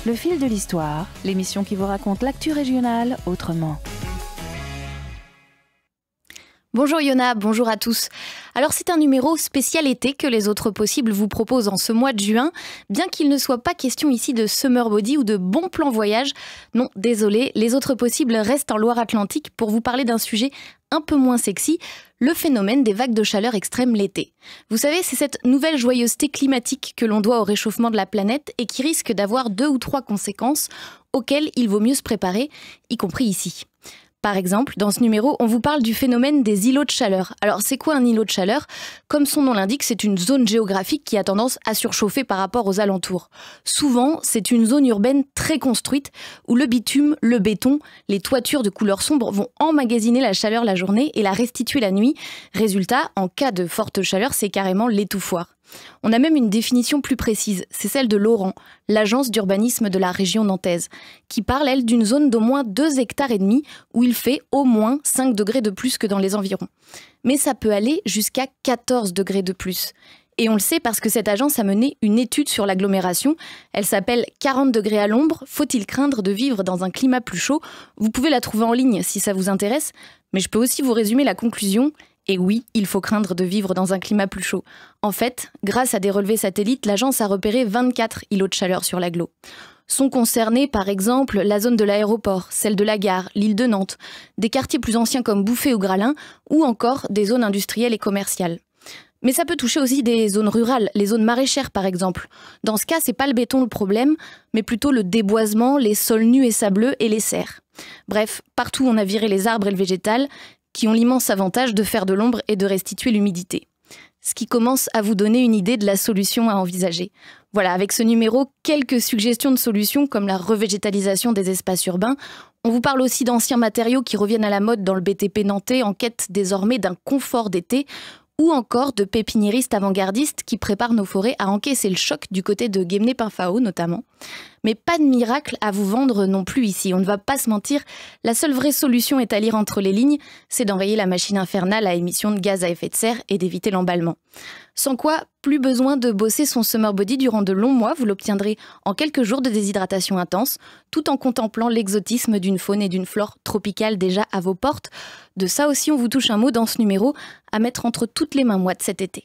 Le fil de l'histoire, l'émission qui vous raconte l'actu régionale autrement. Bonjour Yona, bonjour à tous. Alors c'est un numéro spécial été que Les Autres Possibles vous proposent en ce mois de juin, bien qu'il ne soit pas question ici de summer body ou de bon plan voyage. Non, désolé, Les Autres Possibles restent en Loire-Atlantique pour vous parler d'un sujet un peu moins sexy, le phénomène des vagues de chaleur extrême l'été. Vous savez, c'est cette nouvelle joyeuseté climatique que l'on doit au réchauffement de la planète et qui risque d'avoir 2 ou 3 conséquences auxquelles il vaut mieux se préparer, y compris ici. Par exemple, dans ce numéro, on vous parle du phénomène des îlots de chaleur. Alors, c'est quoi un îlot de chaleur ? Comme son nom l'indique, c'est une zone géographique qui a tendance à surchauffer par rapport aux alentours. Souvent, c'est une zone urbaine très construite où le bitume, le béton, les toitures de couleur sombre vont emmagasiner la chaleur la journée et la restituer la nuit. Résultat, en cas de forte chaleur, c'est carrément l'étouffoir. On a même une définition plus précise, c'est celle de l'ORAN, l'agence d'urbanisme de la région nantaise, qui parle, elle, d'une zone d'au moins 2,5 hectares où il fait au moins 5 degrés de plus que dans les environs. Mais ça peut aller jusqu'à 14 degrés de plus. Et on le sait parce que cette agence a mené une étude sur l'agglomération. Elle s'appelle 40 degrés à l'ombre, faut-il craindre de vivre dans un climat plus chaud ? Vous pouvez la trouver en ligne si ça vous intéresse, mais je peux aussi vous résumer la conclusion. Et oui, il faut craindre de vivre dans un climat plus chaud. En fait, grâce à des relevés satellites, l'agence a repéré 24 îlots de chaleur sur l'agglo. Sont concernés, par exemple, la zone de l'aéroport, celle de la gare, l'île de Nantes, des quartiers plus anciens comme Bouffay ou Gralin, ou encore des zones industrielles et commerciales. Mais ça peut toucher aussi des zones rurales, les zones maraîchères par exemple. Dans ce cas, c'est pas le béton le problème, mais plutôt le déboisement, les sols nus et sableux et les serres. Bref, partout on a viré les arbres et le végétal, qui ont l'immense avantage de faire de l'ombre et de restituer l'humidité. Ce qui commence à vous donner une idée de la solution à envisager. Voilà, avec ce numéro, quelques suggestions de solutions comme la revégétalisation des espaces urbains. On vous parle aussi d'anciens matériaux qui reviennent à la mode dans le BTP nantais en quête désormais d'un confort d'été, ou encore de pépiniéristes avant-gardistes qui préparent nos forêts à encaisser le choc du côté de Guémené-Pinfao notamment. Mais pas de miracle à vous vendre non plus ici, on ne va pas se mentir, la seule vraie solution est à lire entre les lignes, c'est d'enrayer la machine infernale à émissions de gaz à effet de serre et d'éviter l'emballement. Sans quoi, plus besoin de bosser son summer body durant de longs mois, vous l'obtiendrez en quelques jours de déshydratation intense, tout en contemplant l'exotisme d'une faune et d'une flore tropicale déjà à vos portes. De ça aussi, on vous touche un mot dans ce numéro à mettre entre toutes les mains moites cet été.